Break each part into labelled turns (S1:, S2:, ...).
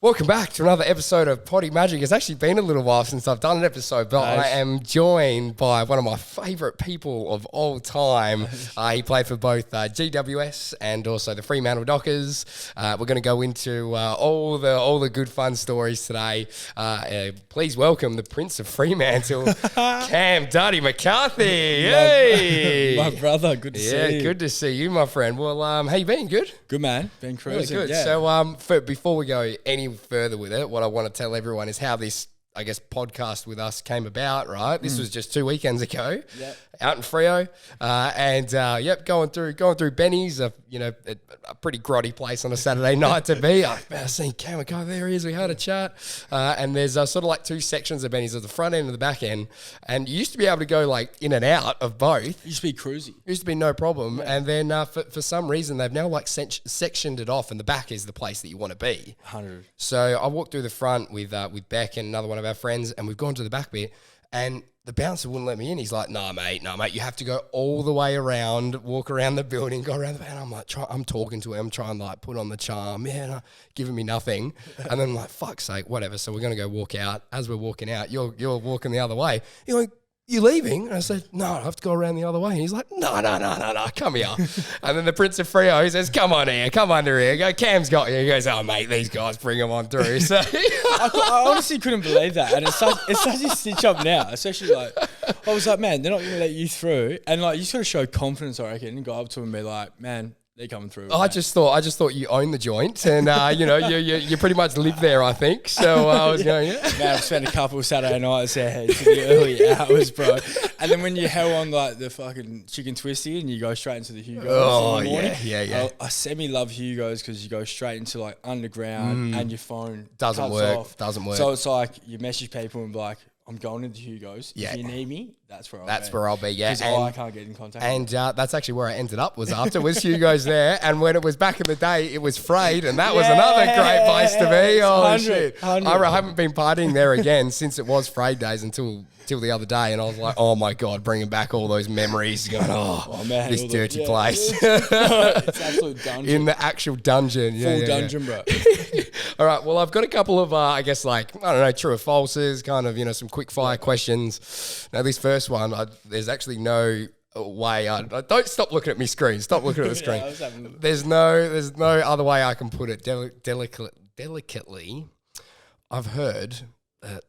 S1: Welcome back to another episode of Potty Magic. It's actually been a little while since I've done an episode, but I am joined by one of my favourite people of all time. He played for both GWS and also the Fremantle Dockers. We're going to go into all the good fun stories today. Please welcome the Prince of Fremantle, Dardy Mccarthy. Hey,
S2: my brother. Good to see you.
S1: Yeah, good to see you, my friend. Well, how you been? Good.
S2: Good, man. Been cruising.
S1: Really good.
S2: Yeah.
S1: So, before we go any further with it, what I want to tell everyone is how this, I guess, podcast with us came about, right? This was just 2 weekends ago, out in Freo, going through Benny's, a pretty grotty place on a Saturday night to be. I seen Cam go, there he is, we had a chat, and there's sort of like two sections of Benny's, at the front end and the back end, and you used to be able to go like in and out of both.
S2: It used to be cruisy.
S1: Used to be no problem, and then for some reason they've now like sectioned it off, and the back is the place that you want to be.
S2: 100.
S1: So I walked through the front with Beck and another one of our friends, and we've gone to the back bit, and the bouncer wouldn't let me in. He's like, nah, mate, you have to go all the way around, walk around the building, go around the back. And I'm like, I'm talking to him, trying to like put on the charm, giving me nothing. And then I'm like, fuck's sake, whatever. So we're going to go walk out. As we're walking out, you're walking the other way. You're like, you leaving? And I said, no, I have to go around the other way. And he's like, no, come here. And then the Prince of Freo, he says, come under here. Go, Cam's got you. He goes, oh, mate, these guys, bring them on through. So
S2: I honestly couldn't believe that. And it's such a stitch up now, especially like, I was like, man, they're not going to let you through. And like, you sort of show confidence, I reckon, and go up to him and be like, man, they're coming through.
S1: I just thought you own the joint, and you pretty much live there, I think. So I was going,
S2: Man, I've spent a couple of Saturday nights there to the early hours, bro. And then when you hell on like the fucking chicken twisty and you go straight into the Hugo's in the morning.
S1: Yeah.
S2: I semi-love Hugo's because you go straight into like underground and your phone
S1: doesn't work.
S2: So it's like you message people and be like, I'm going into Hugo's.
S1: Yeah.
S2: If you need me, that's where
S1: I'll be. Yeah,
S2: because I can't get in contact.
S1: And that's actually where I ended up. Was Hugo's there, and when it was back in the day, it was Frayed, and that was another great place to be. Oh 100, shit! 100. I haven't been partying there again since it was Frayed days until the other day, and I was like, oh my god, bringing back all those memories. Going, man, this dirty place.
S2: It's absolute dungeon.
S1: In the actual dungeon,
S2: full dungeon, bro.
S1: All right, well, I've got a couple of, I guess, like, I don't know, true or falses, kind of, some quick fire questions. Now, this first one, there's actually no way. Don't stop looking at me screen. Stop looking at the screen. There's no other way I can put it delicately. I've heard that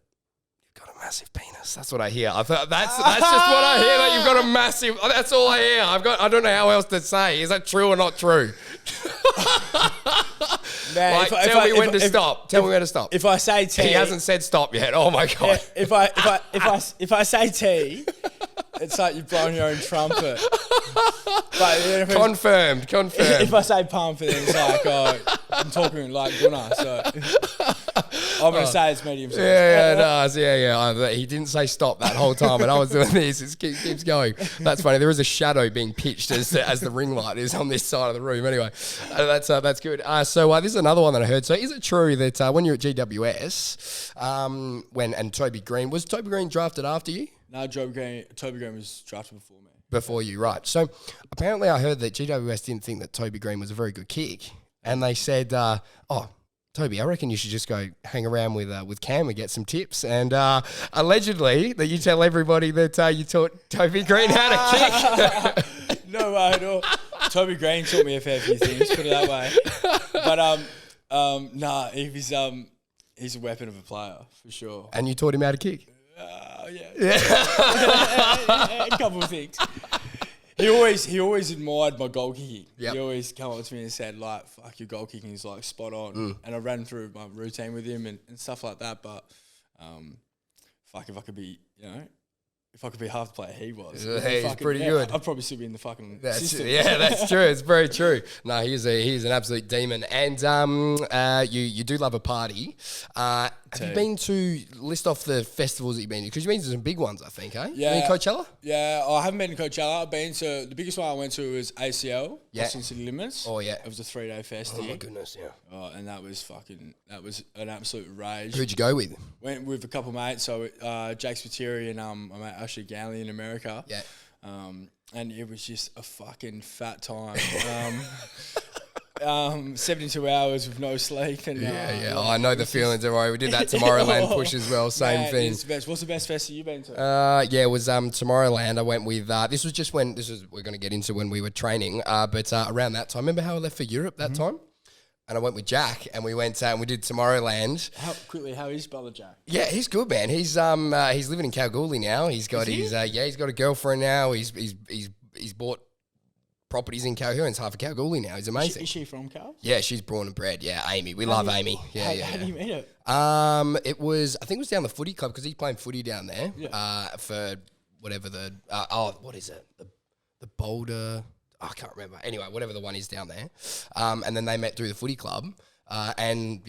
S1: you've got a massive penis. That's what I hear. That's just what I hear, that you've got a massive. That's all I hear. I don't know how else to say. Is that true or not true?
S2: Man,
S1: tell me when to stop. Tell me when to stop.
S2: If I say T,
S1: he hasn't said stop yet. Oh my god!
S2: Yeah, if I say T, it's like you've blown your own trumpet. But
S1: confirmed.
S2: If I say pump, then it's like I'm talking like Gunnar. So I'm gonna say it's medium size.
S1: Yeah. He didn't say stop that whole time, and I was doing this. It keeps going. That's funny. There is a shadow being pitched as the ring light is on this side of the room. Anyway, that's good. So this is another one that I heard. So is it true that when you're at GWS, and Toby Green, was Toby Green drafted after you?
S2: No, Toby Green was drafted before me.
S1: Before you, right. So apparently I heard that GWS didn't think that Toby Green was a very good kick. And they said, Toby, I reckon you should just go hang around with Cam and get some tips. And allegedly that you tell everybody that you taught Toby Green how to kick.
S2: No way at all. Toby Green taught me a fair few things, put it that way. But he's a weapon of a player for sure.
S1: And you taught him how to kick?
S2: Yeah. A couple of things. He always admired my goal kicking. Yep. He always come up to me and said, like, fuck, your goal kicking is like spot on. And I ran through my routine with him and stuff like that. But if I could be, if I could be half the player he was.
S1: He's pretty good.
S2: I'd probably still be in the fucking system.
S1: Yeah, that's true. It's very true. No, he's an absolute demon. And you do love a party. Have you been to list off the festivals that you've been to? Because you've been to some big ones, I think, eh?
S2: Yeah.
S1: You been to Coachella?
S2: Yeah, I haven't been to Coachella. I've been to, the biggest one I went to was ACL, Austin City Limits.
S1: Oh, yeah.
S2: It was a 3-day fest.
S1: Oh, my goodness, yeah.
S2: Oh, and that was an absolute rage.
S1: Who'd you go with?
S2: Went with a couple of mates. So, Jake Spiteri and my mate Ashley Ganley in America.
S1: Yeah.
S2: And it was just a fucking fat time. 72 hours with no sleep. And,
S1: Oh, I know the feelings. We did that Tomorrowland push as well. Same thing.
S2: What's the best festival you've been to?
S1: It was Tomorrowland. I went with, this was just when, we're going to get into when we were training, but around that time, remember how I left for Europe that time? And I went with Jack, and we went and we did Tomorrowland.
S2: How is brother Jack?
S1: Yeah, he's good, man. He's living in Kalgoorlie now. He's got he's got a girlfriend now. He's bought properties in Kalgoorlie. He's half of Kalgoorlie now. He's amazing.
S2: Is she from Cal?
S1: Yeah, she's born and bred. Yeah, Amy. We love Amy.
S2: How did you meet her?
S1: It was, I think it was down the footy club because he's playing footy down there.
S2: Yeah.
S1: For whatever what is it? The Boulder. I can't remember. Anyway, whatever the one is down there. And then they met through the footy club. And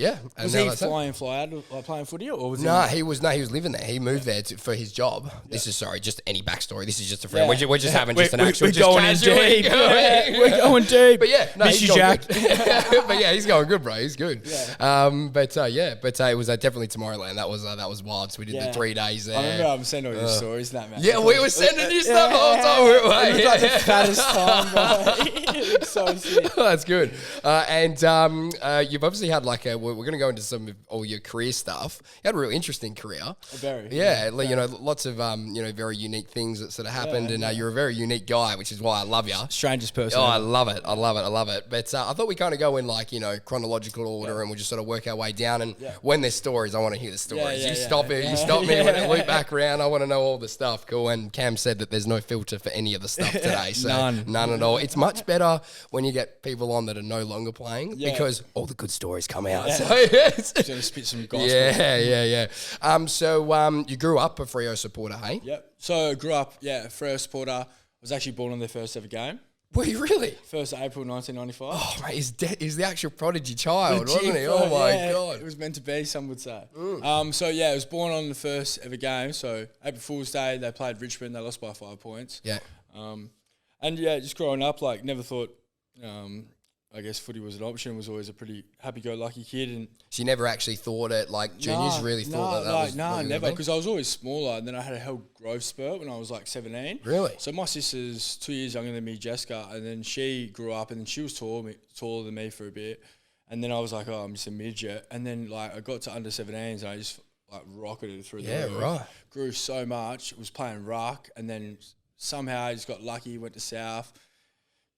S2: was he fly out like playing footy, or was
S1: he was living there. He moved there for his job. Yeah. This is just any backstory. This is just a friend. Yeah. We're just having just an actual.
S2: We're going in deep. We're going deep.
S1: But yeah,
S2: miss you, Jack.
S1: But yeah, he's going good, bro. He's good.
S2: Yeah.
S1: But it was definitely Tomorrowland. That was wild. So we did the 3 days there.
S2: I remember I'm sending all your stories, that man.
S1: Yeah, we were sending you stuff all the time.
S2: It was like the fattest time, bro. It looks so sick.
S1: That's good. And you've obviously had we're going to go into some of all your career stuff. You had a real interesting career.
S2: Very.
S1: Yeah, lots of very unique things that sort of happened, and you're a very unique guy, which is why I love you.
S2: Strangest person.
S1: Oh, I love it. But I thought we kind of go in chronological order, and we'll just sort of work our way down. And when there's stories, I want to hear the stories. You stop me when I loop back around. I want to know all the stuff. Cool. And Cam said that there's no filter for any of the stuff today. So none at all. It's much better when you get people on that are no longer playing because all the good stories come out.
S2: Yeah.
S1: So
S2: gonna spit some gospel.
S1: Yeah. So you grew up a Freo supporter, hey?
S2: Yep. So I grew up, Freo supporter. I was actually born on their first ever game.
S1: Were you really?
S2: 1st of April 1995.
S1: Oh, mate, he's the actual prodigy child,
S2: Legit,
S1: wasn't he? Oh my God.
S2: It was meant to be, some would say. I was born on the first ever game. So April Fool's Day, they played Richmond. They lost by 5 points.
S1: Yeah.
S2: Just growing up, never thought. I guess footy was an option. Was always a pretty happy-go-lucky kid, and
S1: so you never actually thought it juniors. Thought that was
S2: never, because I was always smaller, and then I had a hell growth spurt when I was 17.
S1: Really?
S2: So my sister's 2 years younger than me, Jessica, and then she grew up, and then she was taller than me for a bit, and then I was like, oh, I'm just a midget, and then I got to under 17s, and I just rocketed through the roof.
S1: Right.
S2: Grew so much. Was playing ruck, and then somehow I just got lucky. Went to South.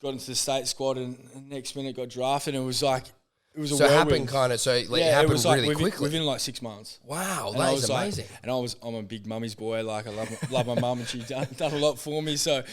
S2: Got into the state squad, and next minute got drafted, and it was a whirlwind.
S1: It happened it happened really quickly.
S2: Within 6 months.
S1: Wow, that is amazing.
S2: I'm a big mummy's boy. I love my mum, and she's done a lot for me. So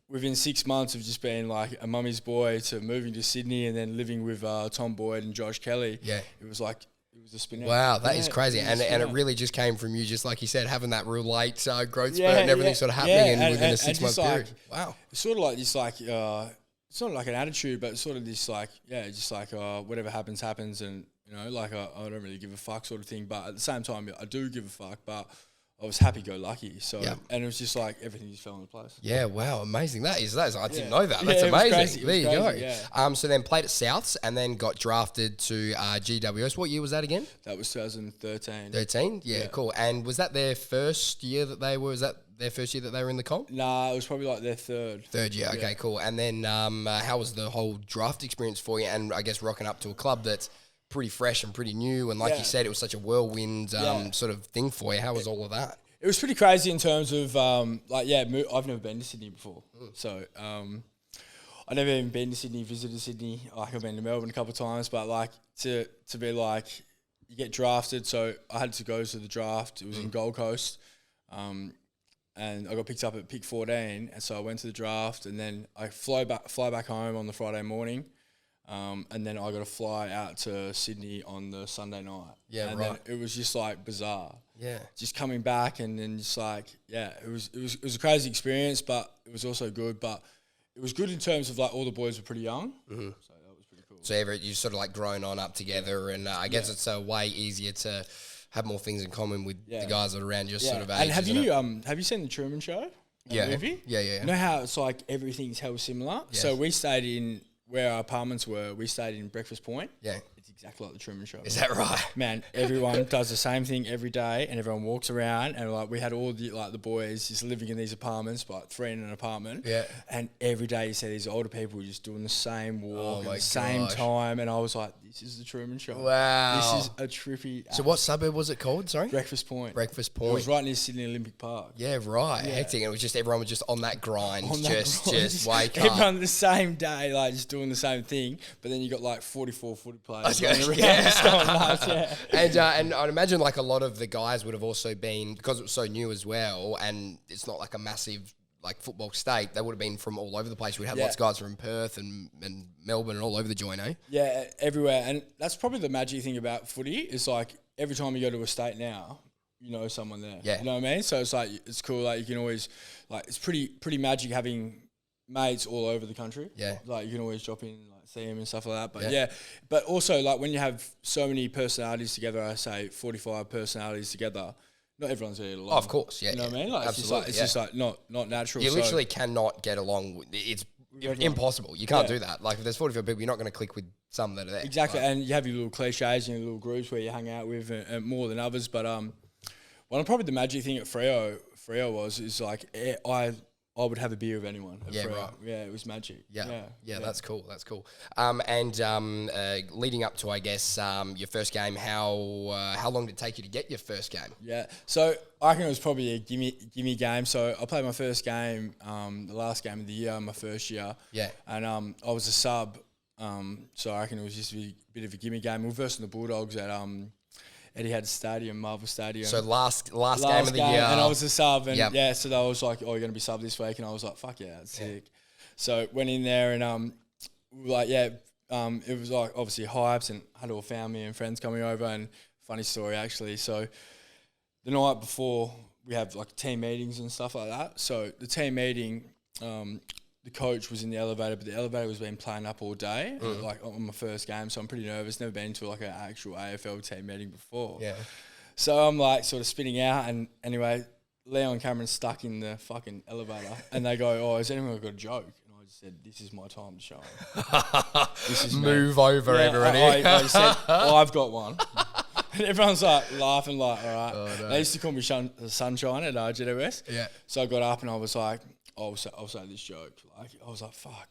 S2: within 6 months of just being a mummy's boy to moving to Sydney and then living with Tom Boyd and Josh Kelly, it was a spin out.
S1: Wow, that is crazy. And it really just came from you, just like you said, having that real late growth spurt and everything sort of happening within a 6 month period. Wow.
S2: It's sort of like this, it's not like an attitude, but it's sort of this, whatever happens, and, I don't really give a fuck sort of thing. But at the same time, I do give a fuck, but I was happy-go-lucky. So, and it was just everything just fell into place.
S1: Yeah, wow, amazing. That is I didn't know that. That's amazing. There you go. Yeah. So then played at Souths and then got drafted to GWS. What year was that again?
S2: That was 2013.
S1: 13? Yeah, cool. And was that their first year that they were, in the comp?
S2: Nah, it was probably their third.
S1: Third year, okay, cool. And then how was the whole draft experience for you? And I guess rocking up to a club that's pretty fresh and pretty new, and like you said, it was such a whirlwind sort of thing for you. How was all of that?
S2: It was pretty crazy in terms of I've never been to Sydney before, so I've never even been to Sydney, visited Sydney. I've been to Melbourne a couple of times, but to be you get drafted. So I had to go to the draft. It was in Gold Coast, and I got picked up at pick 14, and so I went to the draft, and then I fly back home on the Friday morning. And then I got to fly out to Sydney on the Sunday night.
S1: Yeah,
S2: and
S1: right.
S2: Then it was just bizarre.
S1: Yeah.
S2: Just coming back and then just it was a crazy experience, but it was also good. But it was good in terms of all the boys were pretty young. Mm-hmm. So that was pretty cool.
S1: So you sort of grown on up together, and I guess it's way easier to have more things in common with the guys that are around your sort of age.
S2: And have you seen the Truman Show? Movie?
S1: Yeah.
S2: You know how it's everything's hell similar? Yeah. So we stayed in where our apartments were. We stayed in Breakfast Point.
S1: Yeah.
S2: It's exactly like the Truman Show.
S1: Is that right?
S2: Man, everyone does the same thing every day, and everyone walks around, and like we had all the boys just living in these apartments, but 3 in an apartment.
S1: Yeah.
S2: And every day you see these older people just doing the same walk at the same
S1: gosh.
S2: time, and I was like, this is the Truman Show.
S1: Wow.
S2: This is a trippy.
S1: So what suburb was it called? Sorry.
S2: Breakfast Point.
S1: Breakfast
S2: It
S1: Point.
S2: was right near Sydney Olympic Park.
S1: Yeah, right. Hectic. It was just everyone was just on that grind, just wake up.
S2: Everyone the same day, like just doing the same thing, but then you got like 44 footy players going around, just going nuts,
S1: And I'd imagine like a lot of the guys would have also been, because it was so new as well, and it's not like a massive like football state, they would have been from all over the place. We'd have lots of guys from Perth and Melbourne and all over the joint, eh?
S2: Yeah, everywhere. And that's probably the magic thing about footy is like every time you go to a state now, you know someone there.
S1: Yeah.
S2: You know what I mean? So it's like, it's cool. Like you can always, like it's pretty magic having mates all over the country.
S1: Yeah.
S2: Like you can always drop in, like see them and stuff like that. But but also like when you have so many personalities together, I say 45 personalities together, not everyone's going to get along.
S1: Oh, of course, yeah.
S2: You know what I mean? Like
S1: absolutely,
S2: it's just like not natural.
S1: You literally cannot get along. It's impossible. You can't do that. Like if there's 45 people, you're not going to click with some that are there.
S2: Exactly. Right? And you have your little cliches and your little groups where you hang out with and more than others. But probably the magic thing at Freo is like I would have a beer with anyone.
S1: Yeah,
S2: Freo.
S1: right.
S2: Yeah, it was magic.
S1: Yeah, that's cool. That's cool. And leading up to, I guess, your first game, how long did it take you to get your first game?
S2: Yeah, so I reckon it was probably a gimme game. So I played my first game, the last game of the year, my first year.
S1: Yeah.
S2: And I was a sub, so I reckon it was just a bit of a gimme game. We were versing the Bulldogs at Etihad Stadium, Marvel Stadium.
S1: So last game of the year.
S2: And I was a sub. And so they was like, oh, you're going to be sub this week. And I was like, fuck yeah, that's sick. So went in there and it was like obviously hypes and had all family and friends coming over. And funny story actually. So the night before we have like team meetings and stuff like that. So the team meeting, the coach was in the elevator, but the elevator was being playing up all day, like on my first game. So I'm pretty nervous. Never been to like an actual AFL team meeting before.
S1: Yeah.
S2: So I'm like sort of spinning out, and anyway, Leo and Cameron stuck in the fucking elevator, and they go, "Oh, has anyone got a joke?" And I just said, "This is my time to shine. This is
S1: move over, everybody."
S2: I said, "I've got one." And everyone's like laughing, like, "All right."
S1: Oh, no.
S2: They used to call me Sunshine at GWS.
S1: Yeah.
S2: So I got up and I was like, I'll say this joke. Like I was like, fuck,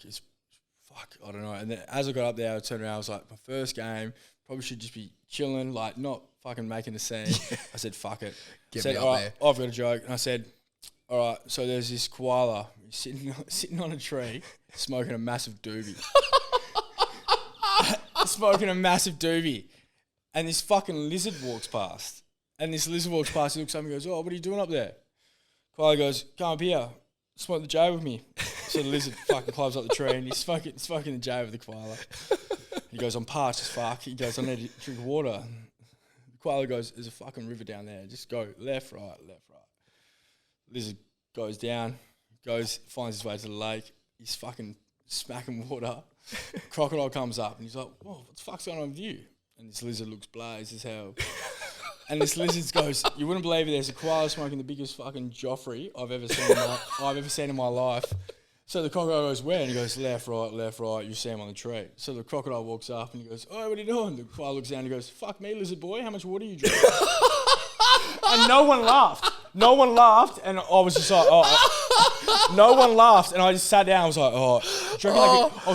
S2: I don't know. And then as I got up there, I turned around. I was like, my first game, probably should just be chilling, like not fucking making a scene. I said, fuck it.
S1: Get
S2: said,
S1: me up
S2: all
S1: there.
S2: right, I've got a joke. And I said, all right. So there's this koala sitting on a tree, smoking a massive doobie. Smoking a massive doobie, and this fucking lizard walks past. And this lizard walks past. He looks up and goes, "Oh, what are you doing up there?" Koala goes, "Come up here. Smoke the J with me." So the lizard fucking climbs up the tree and he's smoking the J with the koala. He goes, "I'm parched as fuck." He goes, "I need to drink water." The koala goes, "There's a fucking river down there. Just go left, right, left, right." Lizard goes down, finds his way to the lake. He's fucking smacking water. Crocodile comes up and he's like, "Whoa, what the fuck's going on with you?" And this lizard looks blazed as hell. And this lizard goes, "You wouldn't believe it. There's a koala smoking the biggest fucking Joffrey I've ever seen in my life." So the crocodile goes, "Where?" And he goes, left, right. You see him on the tree. So the crocodile walks up and he goes, "Oh, what are you doing?" The koala looks down and he goes, "Fuck me, lizard boy. How much water you drink?" And no one laughed. And I was just like, oh. No one laughed. And I just sat down. I was like, oh. Do you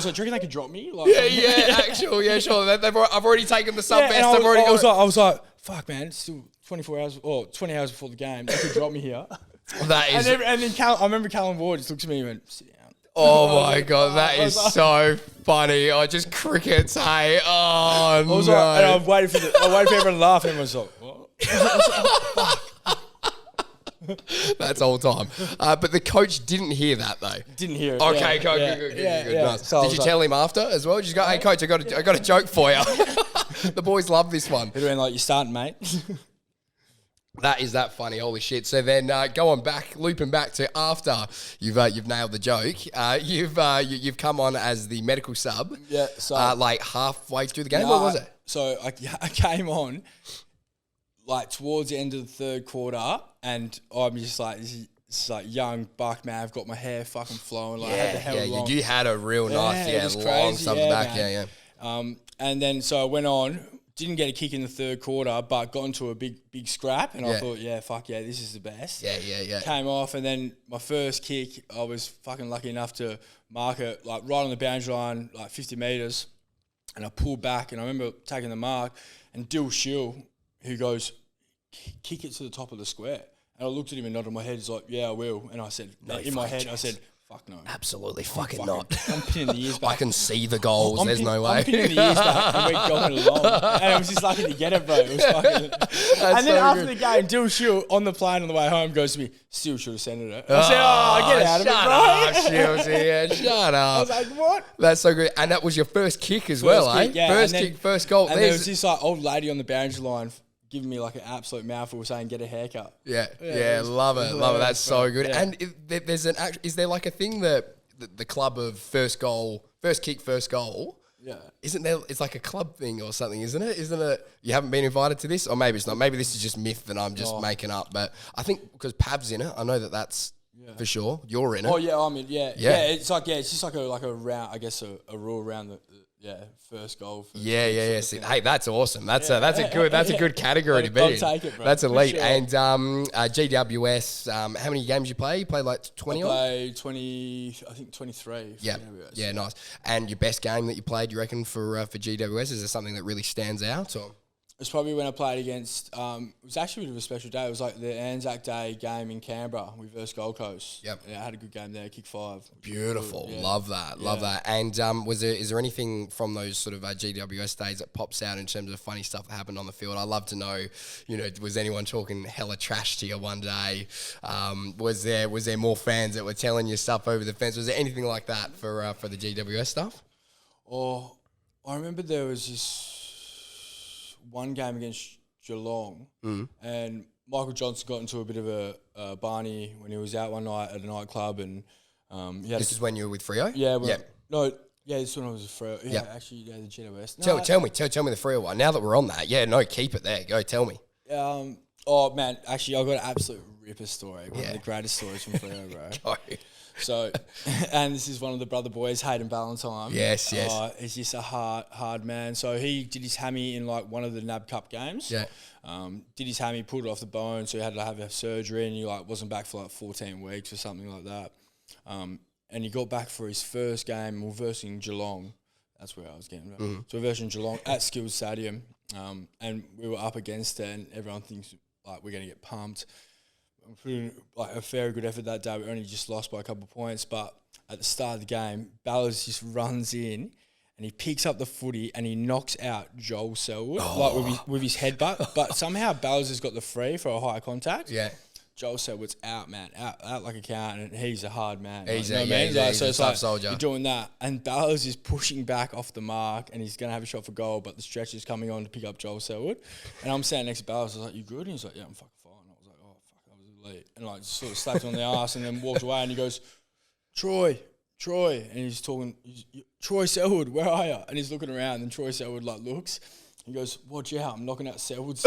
S2: reckon they could drop me? Like,
S1: Yeah, sure. I've already taken the sub best.
S2: I was like, fuck, man. It's still 24 hours or 20 hours before the game. They could drop me here.
S1: That is.
S2: And then I remember Callum Ward just looked at me and went, "Sit down."
S1: Oh my God, that is so funny. I just crickets, hey. Oh, no.
S2: And I waited for everyone to laugh, and everyone's like, "What?"
S1: That's all time. But the coach didn't hear that though.
S2: Didn't hear it.
S1: Okay, good. Nice. Did you tell him after as well? Did you go, "Hey coach, I got a joke for you." The boys love this one.
S2: It'd been like, "You're starting, mate."
S1: That is that funny, holy shit. So then looping back to after you've nailed the joke, you've come on as the medical sub.
S2: Yeah, so
S1: like halfway through the game, what was it?
S2: So I came on like towards the end of the third quarter, and I'm just like, this is like young buck, man. I've got my hair fucking flowing, like I had the hair long.
S1: You had a real nice, long
S2: crazy,
S1: sub back,
S2: man. And then so I went on, didn't get a kick in the third quarter, but got into a big scrap, and I thought, fuck yeah, this is the best.
S1: Yeah.
S2: Came off, and then my first kick, I was fucking lucky enough to mark it like right on the boundary line, like 50 metres, and I pulled back, and I remember taking the mark, and Dill Shill, who goes, kick it to the top of the square. And I looked at him and nodded my head. He's like, yeah, I will. And I said, in my head, I said, fuck no.
S1: Absolutely fucking not.
S2: I'm pinning the ears back.
S1: I can see the goals. There's no way.
S2: I'm pinning the ears back and we're going along. And I was just lucky to get it, bro. It was fucking... And then after the game, Dill Shill on the plane on the way home goes to me, still should have sent it. I said, get out of it, bro.
S1: Shut up, Shields. Shut up.
S2: I was like, what?
S1: That's so good. And that was your first kick as well, eh?
S2: Yeah.
S1: First kick, first goal.
S2: And there was this like old lady on the boundary line giving me like an absolute mouthful saying, get a haircut.
S1: Yeah, love it. That's so good. Yeah. And is there like a thing that the club of first kick, first goal?
S2: Yeah.
S1: Isn't there, it's like a club thing or something, isn't it? Isn't it, you haven't been invited to this? Or maybe it's not. Maybe this is just myth that I'm just making up. But I think because Pav's in it, I know that's for sure. You're in it.
S2: Oh, yeah, I'm in, yeah. It's just like a round, I guess a rule around the first goal.
S1: Yeah. See, hey, that's awesome. That's a good category to be in.
S2: I'll take it, bro.
S1: That's elite.
S2: Sure.
S1: And GWS, how many games you play? You play like 20
S2: I played 20, I think 23.
S1: Yeah.
S2: GWS.
S1: Yeah, nice. And your best game that you played, you reckon, for GWS? Is there something that really stands out? Or?
S2: It's probably when I played against, it was actually a bit of a special day. It was like the Anzac Day game in Canberra. We versus Gold Coast.
S1: Yep.
S2: Yeah, I had a good game there, kick 5.
S1: Beautiful.
S2: Yeah.
S1: Love that. And is there anything from those sort of GWS days that pops out in terms of funny stuff that happened on the field? I'd love to know, was anyone talking hella trash to you one day? Was there more fans that were telling you stuff over the fence? Was there anything like that for the GWS stuff?
S2: Oh, I remember there was this one game against Geelong, and Michael Johnson got into a bit of a Barney when he was out one night at a nightclub, and
S1: this is when you were with Freo?
S2: Yeah. This is when I was with Freo. Yeah, actually, the GWS.
S1: No, tell me the Freo one. Now that we're on that, keep it there. Go, tell me.
S2: Oh man, actually, I've got an absolute ripper story. One of the greatest stories from Freo, bro. So, and this is one of the brother boys, Hayden Ballantyne.
S1: Yes.
S2: He's just a hard man. So he did his hammy in like one of the NAB Cup games.
S1: Yeah.
S2: Did his hammy, pulled it off the bone, so he had to have a surgery, and he wasn't back for 14 weeks or something like that. And he got back for his first game. We're versing Geelong. That's where I was getting. Mm-hmm. So we're versing Geelong at Skills Stadium, and we were up against it, and everyone thinks we're going to get pumped. We put in a very good effort that day. We only just lost by a couple of points, but at the start of the game, Ballers just runs in and he picks up the footy and he knocks out Joel Selwood with his headbutt. But somehow Ballers has got the free for a high contact.
S1: Yeah.
S2: Joel Selwood's out, man, out like a count, and he's a hard man.
S1: He's a tough soldier.
S2: You're doing that, and Ballers is pushing back off the mark, and he's going to have a shot for goal, but the stretch is coming on to pick up Joel Selwood. And I'm standing next to Ballers. I was like, you good? And he's like, yeah, I'm fucking fine. And sort of slapped him on the ass and then walked away, and he goes, Troy, and he's talking, Troy Selwood, where are you? And he's looking around, and Troy Selwood looks, he goes, watch out, I'm knocking out Selwood's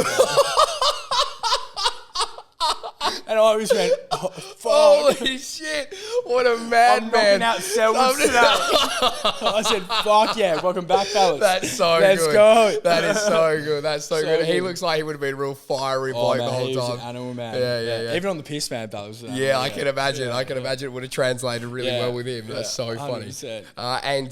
S2: And I always went, oh, fuck.
S1: Holy shit, what a madman.
S2: I'm knocking out Selwood's I said, fuck yeah, welcome back, fellas.
S1: That's so
S2: Let's
S1: good.
S2: Let's go.
S1: That is so good. That's so good. He looks like he would have been real fiery bloke the whole time.
S2: He was an animal, man.
S1: Yeah.
S2: Even on the piss, man, Ballers.
S1: I can imagine. I can imagine it would have translated really well with him. That's so 100%. funny. And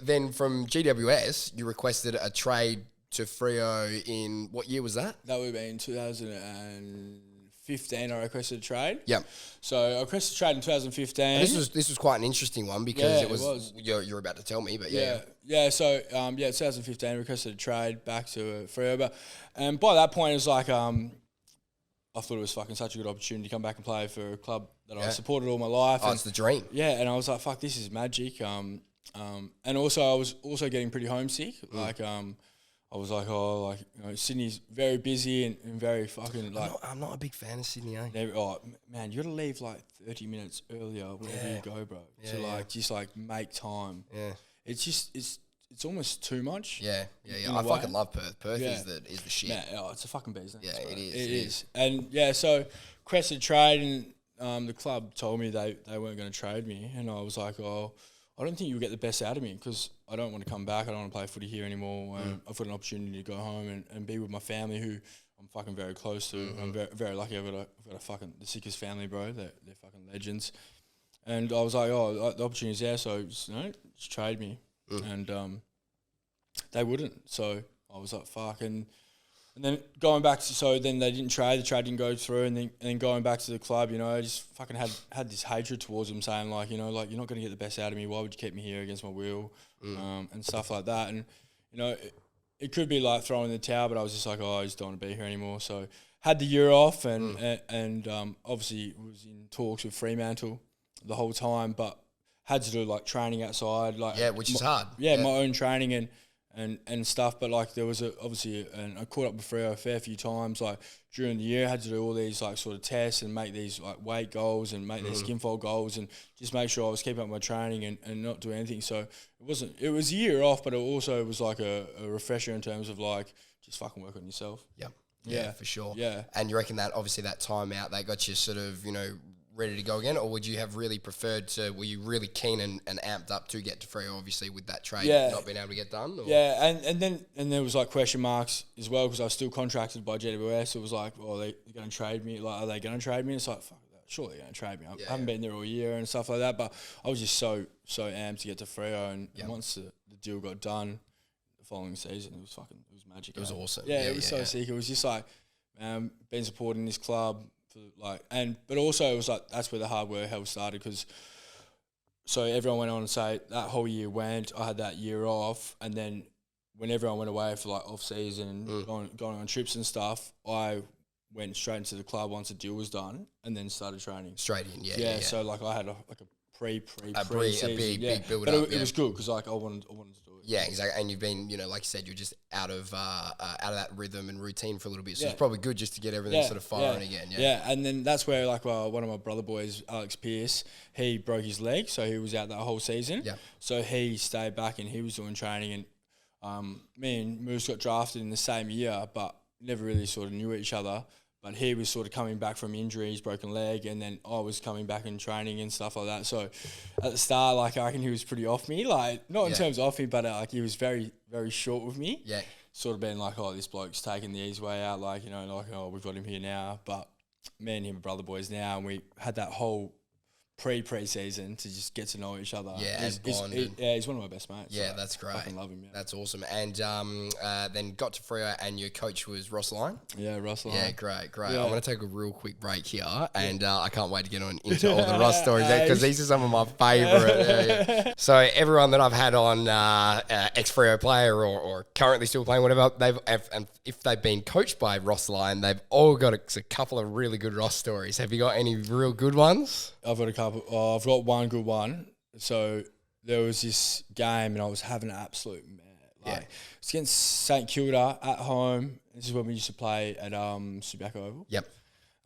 S1: then from GWS, you requested a trade to Freo in, what year was that?
S2: That would have been 2015. I requested a trade.
S1: Yeah.
S2: So I requested a trade in 2015.
S1: This was quite an interesting one because it was. You're about to tell me, but yeah.
S2: So 2015 I requested a trade back to Freo, and by that point it was like I thought it was fucking such a good opportunity to come back and play for a club that I supported all my life.
S1: It's the dream.
S2: Yeah, and I was like, fuck, this is magic. And also I was also getting pretty homesick. I was like, Sydney's very busy and very fucking
S1: I'm not a big fan of Sydney, eh?
S2: Man, you got to leave 30 minutes earlier wherever you go, bro. Just make time.
S1: Yeah.
S2: It's just it's almost too much.
S1: Yeah. I fucking love Perth. Perth is the shit.
S2: Man, it's a fucking beast.
S1: Yeah, it is.
S2: It is. And so requested trade, and the club told me they weren't going to trade me, and I was like, I don't think you'll get the best out of me because I don't want to come back. I don't want to play footy here anymore. I've got an opportunity to go home and be with my family, who I'm fucking very close to. I'm very, very lucky. I've got a fucking the sickest family, bro. They're fucking legends. And I was like, the opportunity's there, so just trade me. And they wouldn't. So I was like, fuck. And then going back to, then they didn't trade. The trade didn't go through. And then going back to the club, I just fucking had this hatred towards them, saying like, you're not going to get the best out of me. Why would you keep me here against my will? And stuff like that. And, it could be like throwing the towel, but I was just like, I just don't want to be here anymore. So had the year off and obviously was in talks with Fremantle the whole time, but had to do like training outside.
S1: Which is hard.
S2: Yeah, my own training and stuff, but like there was and I caught up with Freo a fair few times, like during the year. I had to do all these like sort of tests and make these like weight goals and make these skin fold goals and just make sure I was keeping up my training and not do anything. So it was a year off, but it also was like a refresher in terms of like just fucking work on yourself.
S1: Yep. Yeah, for sure.
S2: Yeah.
S1: And you reckon that obviously that time out, that got you sort of, ready to go again, or would you have really preferred to, were you really keen and amped up to get to Freo, obviously, with that trade not being able to get done? Or?
S2: Yeah, and then there was like question marks as well because I was still contracted by GWS. It was like, they're going to trade me. Like, are they going to trade me? It's like, fuck that. Sure, they're going to trade me. I haven't been there all year and stuff like that, but I was just so amped to get to Freo, and once the deal got done the following season, it was magic.
S1: It was awesome.
S2: Yeah, it was so sick. It was just like, been supporting this club. But also it was like that's where the hard work hell started, because so everyone went on and say that whole year I had that year off, and then when everyone went away for like off season and going on trips and stuff, I went straight into the club once the deal was done and then started training
S1: straight in. Yeah.
S2: So like I had a big build
S1: up.
S2: But it was good because like I wanted to do it.
S1: Yeah, exactly. And you've been, like you said, you're just out of that rhythm and routine for a little bit. So it's probably good just to get everything sort of firing again.
S2: Yeah, and then that's where like one of my brother boys, Alex Pearce, he broke his leg, so he was out that whole season. Yeah. So he stayed back and he was doing training, and me and Moose got drafted in the same year, but never really sort of knew each other. But he was sort of coming back from injuries, broken leg, and then I was coming back and training and stuff like that. So at the start, like I reckon he was pretty off me, like not in terms of off me, but like he was very, very short with me. Yeah. Sort of being like, this bloke's taking the easy way out, like, we've got him here now. But me and him are brother boys now, and we had that whole pre-season to just get to know each other.
S1: Yeah,
S2: he's one of my best mates.
S1: Yeah,
S2: so
S1: that's great.
S2: I fucking love him. Yeah.
S1: That's awesome. And then got to Freo, and your coach was Ross Lyon.
S2: Yeah, Ross Lyon.
S1: Yeah, great. Yeah. I'm going to take a real quick break here, and I can't wait to get into all the Ross stories because these are some of my favourite. So everyone that I've had on ex-Freo player or currently still playing, whatever, and if they've been coached by Ross Lyon, they've all got a couple of really good Ross stories. Have you got any real good ones?
S2: I've got a couple. I've got one good one. So there was this game and I was having an absolute mad. It's against St Kilda at home. This is when we used to play at Subiaco Oval. Yep.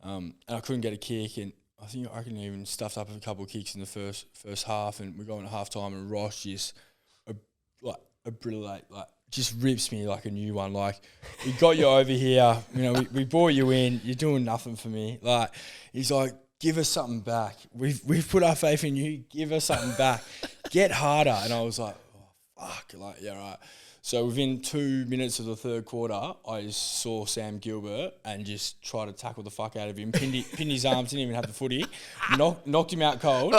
S2: And I couldn't get a kick, and I think I can even stuffed up a couple of kicks in the first half, and we're going at half time, and Ross just just rips me like a new one. Like, we got you over here. We brought you in. You're doing nothing for me. Like, he's like, give us something back. We've put our faith in you. Give us something back. Get harder. And I was like, fuck. Like, yeah, right. So within 2 minutes of the third quarter, I just saw Sam Gilbert and just tried to tackle the fuck out of him. Pinned his arms, didn't even have the footy. Knocked him out cold.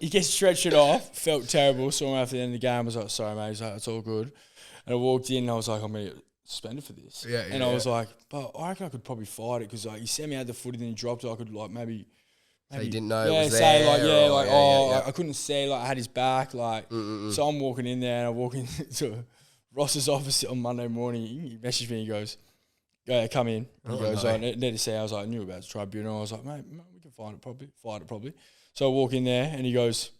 S2: He gets stretched it off. Felt terrible. Saw him after the end of the game. I was like, sorry, mate. He's like, it's all good. And I walked in and I was like, I'm going to get suspended for this. I was like, but I reckon I could probably fight it because like, he sent me out the footy, then he dropped it. I could like maybe
S1: so he didn't know it was there.
S2: I couldn't see, like I had his back, like. So I'm walking in there and I walk into Ross's office on Monday morning. He messaged me. He goes, "Yeah, come in." He goes, "I need to see." I was like, "I knew about the tribunal." I was like, "Mate, we can fight it probably." So I walk in there and he goes,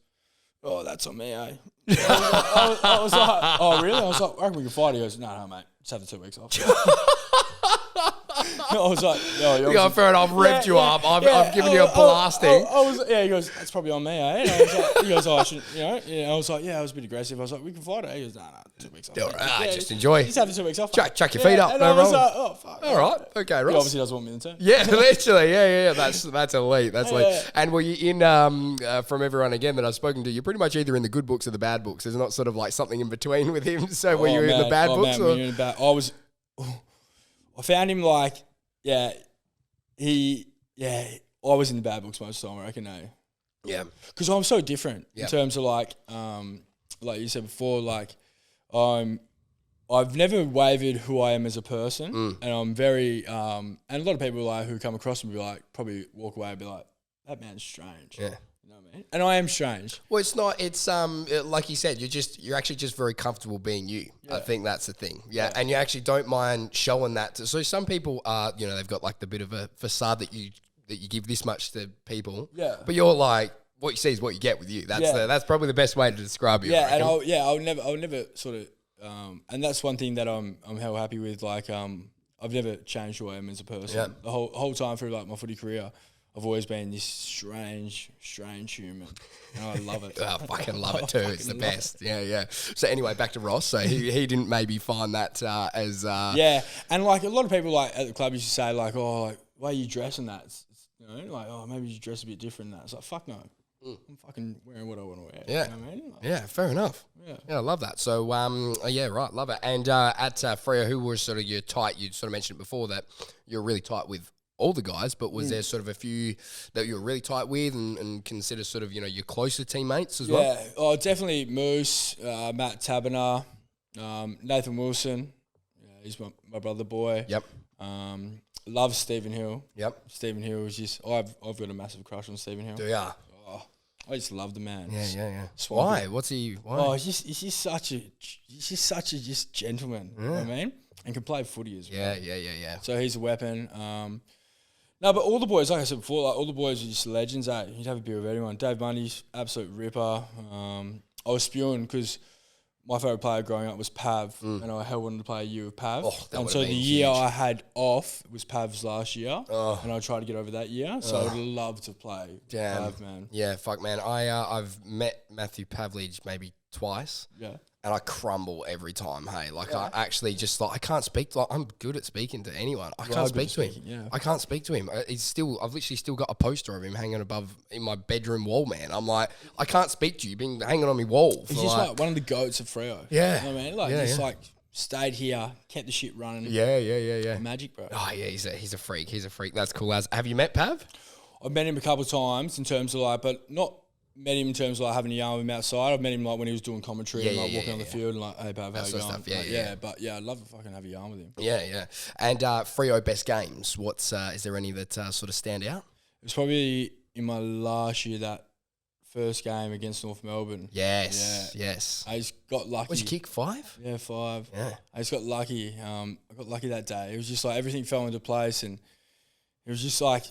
S2: "Oh, that's on me, eh?" I was like, "Oh, really?" I was like, "I reckon we can fight." He goes, "No, mate, just have the 2 weeks off." I was like, no,
S1: You go, fair enough, I've revved you up. I've given you a blasting.
S2: He goes, that's probably on me, eh? And I was like, he goes, oh, I shouldn't, you know? Yeah, I was like, yeah, I was a bit aggressive. I was like, we can fight it. He goes, nah, 2 weeks off.
S1: Just enjoy.
S2: Just have the 2 weeks off.
S1: Chuck your feet up.
S2: And
S1: No
S2: I was
S1: problem.
S2: like, oh, fuck.
S1: All right. Okay, Ross.
S2: He obviously doesn't want me in the team.
S1: Yeah, literally. Yeah. That's elite. That's elite. And were you in, from everyone again that I've spoken to, you're pretty much either in the good books or the bad books. There's not sort of like something in between with him. So were you in the bad books?
S2: Man, in the bad. I found him like, I was in the bad books most of the time, I reckon, eh?
S1: Yeah.
S2: Because I'm so different in terms of like you said before, like I've never wavered who I am as a person, and I'm very and a lot of people like who come across me be like probably walk away and be like, that man's strange.
S1: Yeah.
S2: You know what I mean? And I am strange.
S1: Well, it's not. It's like you said, you're actually just very comfortable being you. Yeah. I think that's the thing. Yeah, and you actually don't mind showing that. So some people are, they've got like the bit of a facade that you give this much to people. Yeah. But you're like, what you see is what you get with you. That's probably the best way to describe you.
S2: Yeah, and I'll never sort of. And that's one thing that I'm hell happy with. Like, I've never changed who I am as a person. Yeah. The whole time through like my footy career, I've always been this strange human. And I love it.
S1: I fucking love it too. It's the best. Yeah. So anyway, back to Ross. So he didn't maybe find that as...
S2: Yeah, and like a lot of people like at the club used to say like, oh, like, why are you dressing that? It's, like, oh, maybe you dress a bit different than that. It's like, fuck no. I'm fucking wearing what I want to wear.
S1: Yeah.
S2: You know what I mean? Like,
S1: yeah, fair enough. Yeah, I love that. So, yeah, right, love it. And at Freo, who was sort of your tight, you sort of mentioned before that you're really tight with all the guys, but was there sort of a few that you were really tight with and consider sort of, your closer teammates as well?
S2: Yeah, oh, definitely Moose, Matt Taberner, Nathan Wilson. Yeah, he's my brother boy.
S1: Yep.
S2: Love Stephen Hill.
S1: Yep.
S2: Stephen Hill is just, I've got a massive crush on Stephen Hill.
S1: Do ya?
S2: I just love the man.
S1: Yeah.
S2: Swampy.
S1: Why?
S2: Oh, he's just such a gentleman. You know what I mean? And can play footy as well.
S1: Yeah.
S2: So he's a weapon. No, but all the boys, like I said before, like all the boys are just legends. You'd have a beer with anyone. Dave Mundy's absolute ripper. I was spewing because my favourite player growing up was Pav, and I hell wanted to play a year with Pav. And so the year I had off was Pav's last year, and I tried to get over that year. So I would love to play Pav, man.
S1: Yeah, fuck, man. I've met Matthew Pavlich maybe twice.
S2: Yeah.
S1: And I crumble every time, hey. Like, I actually just, like, I can't speak. Like, I'm good at speaking to anyone. I can't speak to him. Yeah. I can't speak to him. I've literally still got a poster of him hanging above in my bedroom wall, man. I'm like, I can't speak to you. You've been hanging on my wall.
S2: He's just like one of the goats of Freo.
S1: Yeah.
S2: You know what I mean? Like, just like, stayed here, kept the shit running.
S1: Yeah.
S2: Magic, bro.
S1: Oh, yeah, he's a freak. He's a freak. That's cool. Have you met Pav?
S2: I've met him a couple of times in terms of, like, but not... Met him in terms of like having a yarn with him outside. I've met him like when he was doing commentary and like walking on the field and like, hey, Pav, how you going?
S1: Stuff.
S2: But I'd love to fucking have a yarn with him.
S1: Yeah. And Freo best games. Is there any that sort of stand out?
S2: It was probably in my last year, that first game against North Melbourne.
S1: Yes.
S2: I just got lucky.
S1: Was you kick 5?
S2: Yeah, 5.
S1: Yeah.
S2: I just got lucky. I got lucky that day. It was just like everything fell into place, and it was just like.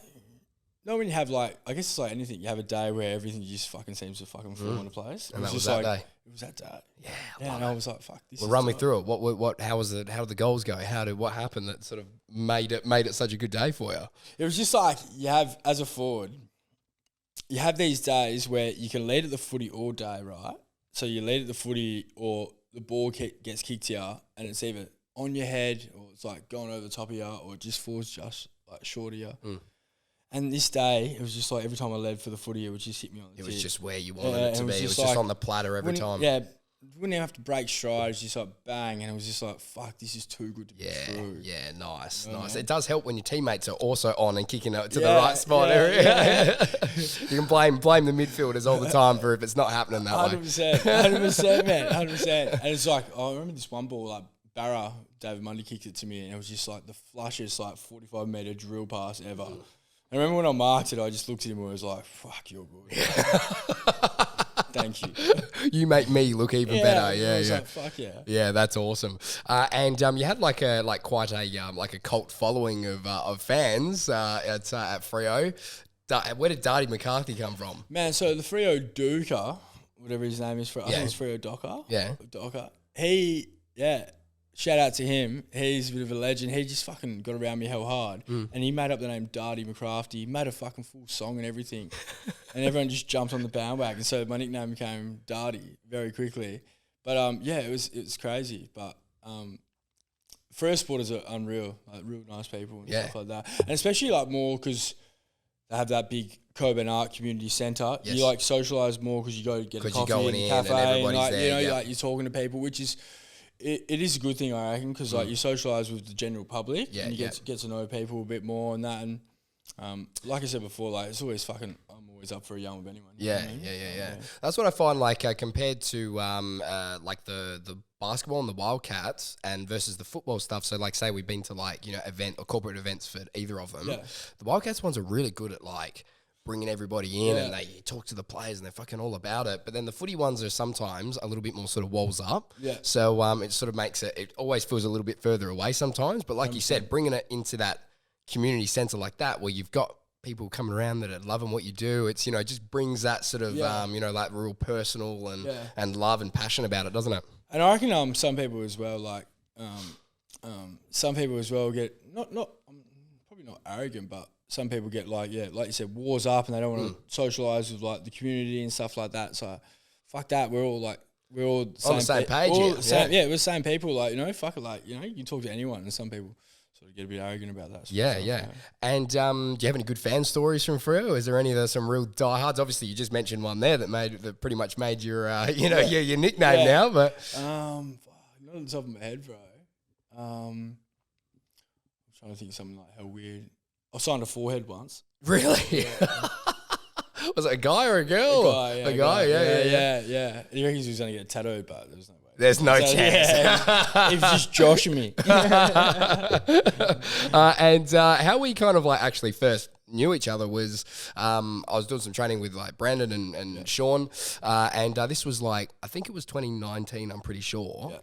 S2: No, when you have like, I guess it's like anything. You have a day where everything just fucking seems to fucking fall into place.
S1: And that was that day.
S2: It was that day.
S1: Yeah.
S2: And I was like, fuck this.
S1: Well, run me through it. What? How was it? How did the goals go? What happened that sort of made it such a good day for you?
S2: It was just like you have as a forward, you have these days where you can lead at the footy all day, right? So you lead at the footy, or the ball gets kicked to you, and it's either on your head, or it's like going over the top of you, or it just falls just like short of you. And this day, it was just like every time I led for the footy, it would just hit me on the tip.
S1: It was just where you wanted it to be. It was just on the platter every time.
S2: Yeah, wouldn't even have to break stride. It was just like bang, and it was just like, fuck, this is too good to be true.
S1: Yeah, nice. It does help when your teammates are also on and kicking it to the right spot. You can blame the midfielders all the time for if it's not happening that way.
S2: 100%, man, 100%. And it's like, I remember this one ball, like Barra, David Mundy kicked it to me, and it was just like the flushest, like 45-metre drill pass ever. I remember when I marked it, I just looked at him and was like, fuck, you're good. Thank you.
S1: You make me look even better. Yeah.
S2: Like, fuck yeah.
S1: Yeah, that's awesome. And you had quite a cult following of fans at Freo. Where did Dardy McCarthy come from?
S2: Man, so the Freo Duca, whatever his name is, I think it's Freo Docker.
S1: Yeah.
S2: Docker. He shout out to him. He's a bit of a legend. He just fucking got around me hell hard. And he made up the name Dardy Mccarthy. He made a fucking full song and everything. And everyone just jumped on the bandwagon. So my nickname became Dardy very quickly. But yeah, it was crazy. But first supporters are unreal, like real nice people and stuff like that. And especially like more because they have that big Coburn Art Community Centre.
S1: Yes.
S2: You like socialise more because you go get a coffee in the cafe and like, there, you know, like you're talking to people, which is it is a good thing, I reckon, because like you socialise with the general public and you get to know people a bit more and that. And like I said before, like it's always fucking, I'm always up for a yarn with anyone.
S1: Yeah. That's what I find, like compared to like the basketball and the Wildcats and versus the football stuff. So like say we've been to like, you know, event or corporate events for either of them. Yeah. The Wildcats ones are really good at like bringing everybody in and they talk to the players and they're fucking all about it. But then the footy ones are sometimes a little bit more sort of walls up. Yeah. So it sort of makes it always feels a little bit further away sometimes. But like you said, bringing it into that community centre like that where you've got people coming around that are loving what you do, it's, you know, it just brings that sort of, you know, like real personal and love and passion about it, doesn't it?
S2: And I reckon some people as well, like some people as well get, probably not arrogant, but some people get like you said, wars up and they don't want to socialise with like the community and stuff like that. So fuck that. We're all on the same page. We're the same people. Like, you know, fuck it. Like, you know, you can talk to anyone, and some people sort of get a bit arrogant about that.
S1: Yeah. And do you have any good fan stories from Freo? Is there any of some real diehards? Obviously, you just mentioned one there that pretty much made your your nickname now. But
S2: not on the top of my head, bro. I'm trying to think of something like how weird. I signed a forehead once.
S1: Really? Yeah. Was it a guy or a girl?
S2: A guy, yeah. He reckons he was going to get a tattoo, but there's no way.
S1: There's no chance.
S2: Yeah. He was just joshing me.
S1: And how we kind of like actually first knew each other was I was doing some training with like Brandon and Sean, and this was like, I think it was 2019, I'm pretty sure. Yeah.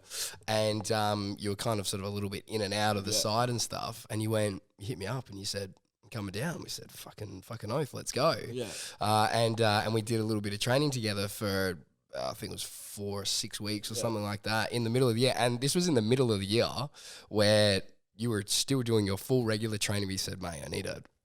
S1: And you were kind of sort of a little bit in and out of the side and stuff, and you hit me up and you said, coming down. We said, fucking oath, let's go. Yeah. And we did a little bit of training together for I think it was 4 or 6 weeks or something like that in the middle of the year. And this was in the middle of the year where you were still doing your full regular training. We said, mate,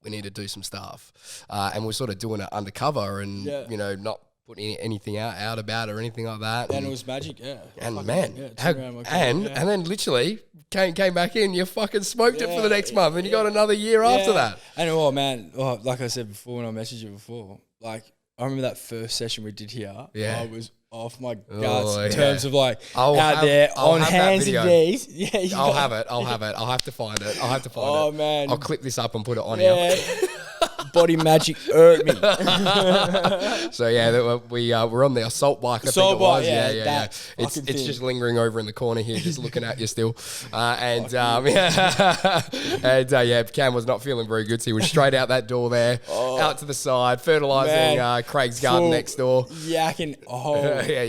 S1: we need to do some stuff. And we're sort of doing it undercover and, you know, not putting anything out about it or anything like that.
S2: And it was magic,
S1: And and then literally came back in, you fucking smoked it for the next month and you got another year after that.
S2: And like I said before when I messaged you before, like I remember that first session we did here. Yeah. I was off my guts in terms of like I'll on hands and knees. Yeah,
S1: I'll have it. I'll have to find it. Oh man. I'll clip this up and put it on here.
S2: Body magic hurt me.
S1: So we're on the assault bike. I think it was. Yeah. It's just lingering over in the corner here, just looking at you still. And Cam was not feeling very good. So he was straight out that door there, out to the side, fertilising Craig's garden next door.
S2: Yakking.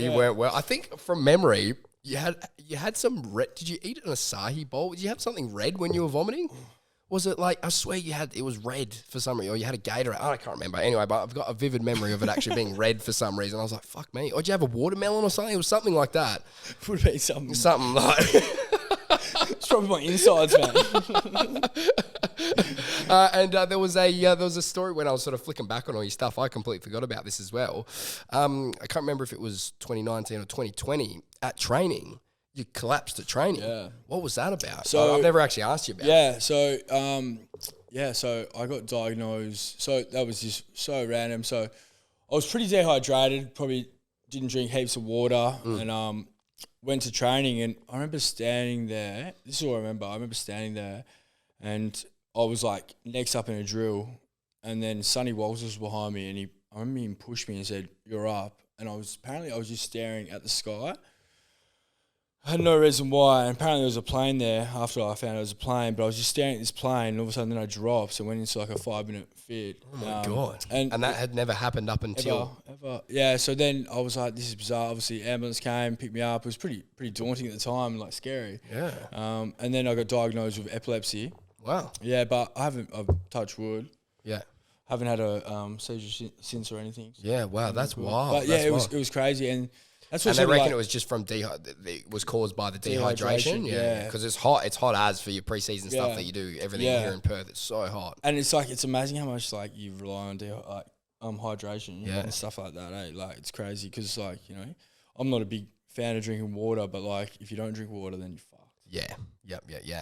S1: You weren't well. I think from memory, you had some red. Did you eat an acai bowl? Did you have something red when you were vomiting? Was it like, I swear it was red for some reason, or you had a Gatorade, I can't remember. Anyway, but I've got a vivid memory of it actually being red for some reason. I was like, fuck me. Or did you have a watermelon or something? It was something like that.
S2: Would be something.
S1: Something like...
S2: It's probably my insides, man.
S1: And there was a story when I was sort of flicking back on all your stuff. I completely forgot about this as well. I can't remember if it was 2019 or 2020 at training. You collapsed at training. Yeah. What was that about? So I've never actually asked you about it.
S2: So I got diagnosed. So that was just so random. So I was pretty dehydrated, probably didn't drink heaps of water and went to training. And I remember standing there. This is all I remember. I remember standing there and I was like next up in a drill. And then Sonny Walters was behind me and I remember him pushed me and said, "You're up." And I was just staring at the sky. I had no reason why, and apparently there was a plane there after I found it was a plane, but I was just staring at this plane, and all of a sudden then I dropped, so I went into like a 5-minute fit.
S1: Oh my God. And that had never happened up until...
S2: Ever. Yeah, so then I was like, this is bizarre. Obviously, ambulance came, picked me up. It was pretty daunting at the time, like scary.
S1: Yeah.
S2: And then I got diagnosed with epilepsy.
S1: Wow.
S2: Yeah, but I've touched wood.
S1: Yeah.
S2: Haven't had a seizure since or anything.
S1: Yeah, wow, that's wild.
S2: But yeah, it was crazy, and That's
S1: and
S2: what
S1: they reckon it was just from it was caused by the dehydration. Yeah, because it's hot. It's hot as for your preseason stuff that you do. Everything here in Perth, it's so hot.
S2: And it's amazing how much like you rely on hydration and stuff like that. Like it's crazy because I'm not a big fan of drinking water, but like if you don't drink water, then you're fucked.
S1: Yeah.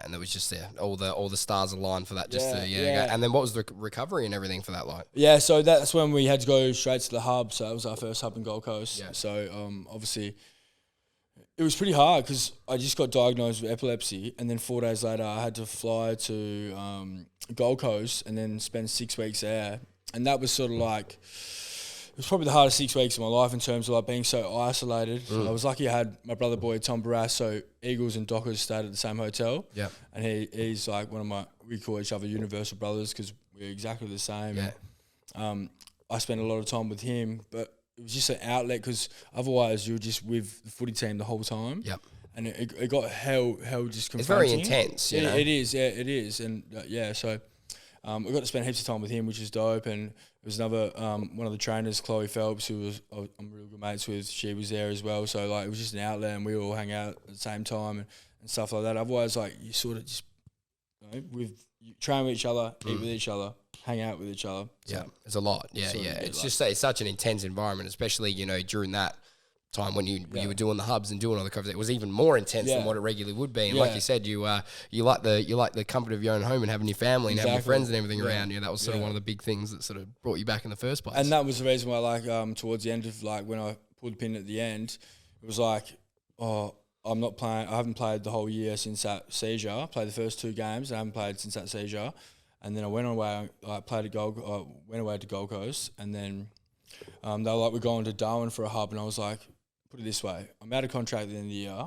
S1: And it was just all the stars aligned for that. Go. And then what was the recovery and everything for that like?
S2: Yeah, so that's when we had to go straight to the hub. So that was our first hub in Gold Coast. Yeah. So obviously it was pretty hard because I just got diagnosed with epilepsy, and then 4 days later I had to fly to Gold Coast and then spend 6 weeks there. And that was sort of like, it was probably the hardest 6 weeks of my life in terms of like being so isolated. I was lucky I had my brother boy Tom Barras, so Eagles and Dockers stayed at the same hotel. Yeah. And he's like we call each other universal brothers because we're exactly the same. Yeah. And, I spent a lot of time with him, but it was just an outlet because otherwise you're just with the footy team the whole time. Yep. And it got hell just confronting.
S1: It's very intense, you know?
S2: It is, yeah, it is. And so we got to spend heaps of time with him, which is dope. And there was another, one of the trainers, Chloe Phelps, who I'm real good mates with, she was there as well. So like it was just an outlet and we all hang out at the same time and stuff like that. Otherwise, like you sort of just, you train with each other, eat with each other, hang out with each other. So
S1: it's a lot. Yeah. It's just it's such an intense environment, especially, during that time when you were doing the hubs and doing all the covers. It was even more intense than what it regularly would be. And like you said, you like the comfort of your own home and having your family and having your friends and everything around you. That was sort of one of the big things that sort of brought you back in the first place.
S2: And that was the reason why, like, towards the end of, like, when I pulled the pin at the end, it was like, I'm not playing. I haven't played the whole year since that seizure. I played the first 2 games. I haven't played since that seizure. And then I went away. I went away to Gold Coast, and then they were like, "We're going to Darwin for a hub." And I was like, "Put it this way: I'm out of contract at the end of the year.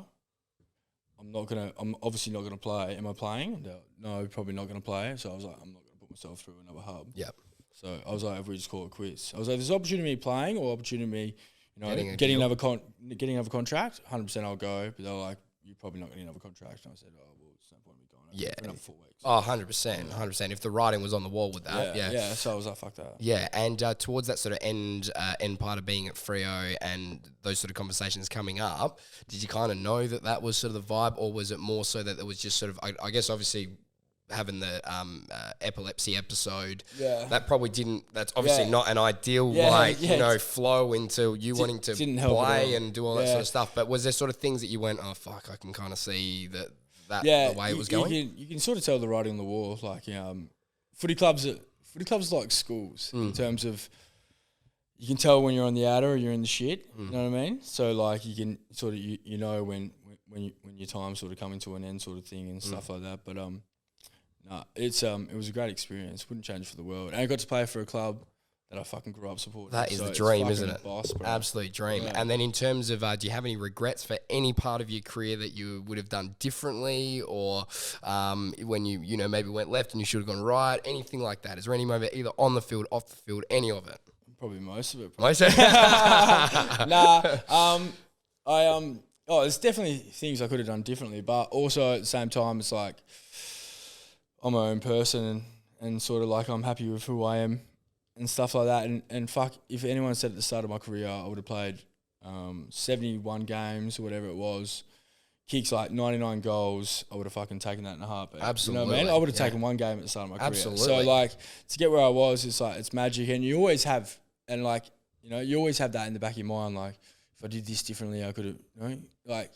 S2: I'm obviously not gonna play. Am I playing? No, probably not gonna play." So I was like, "I'm not gonna put myself through another hub." Yep. So I was like, "If we just call it quits," I was like, "There's opportunity me playing or opportunity me, getting another contract. 100% I'll go." But they were like, "You're probably not getting another contract." And I said, "Oh well, it's no point in me going for another 4 weeks."
S1: Oh, 100%. If the writing was on the wall with that,
S2: yeah. So I was like, "Fuck that."
S1: Yeah, and towards that sort of end part of being at Freo and those sort of conversations coming up, did you kind of know that was sort of the vibe, or was it more so that it was just sort of, I guess, obviously having the epilepsy episode, that probably didn't. That's obviously not an ideal flow into you wanting to play and do all that sort of stuff. But was there sort of things that you went, "Oh fuck, I can kind of see that." The way it was going?
S2: You can sort of tell the writing on the wall. Like, footy clubs are like schools in terms of, you can tell when you're on the outer or you're in the shit. You know what I mean? So like you can sort of when your time's sort of coming to an end, sort of thing and stuff like that. But it was a great experience. Wouldn't change for the world. And I got to play for a club that I fucking grew up supporting.
S1: That is the dream, isn't it? Absolute dream. Yeah. And then in terms of, do you have any regrets for any part of your career that you would have done differently, or when you maybe went left and you should have gone right, anything like that? Is there any moment either on the field, off the field, any of it?
S2: Probably most of it.
S1: Most of it?
S2: There's definitely things I could have done differently, but also at the same time, it's like I'm my own person and sort of like I'm happy with who I am and stuff like that. And fuck, if anyone said at the start of my career I would have played 71 games or whatever it was, kicks like 99 goals, I would have fucking taken that in a heartbeat.
S1: Absolutely.
S2: You know what I mean? I would have taken one game at the start of my career.
S1: Absolutely.
S2: So like to get where I was, it's like, it's magic. And you always have, and like, you always have that in the back of your mind. Like if I did this differently, I could have, like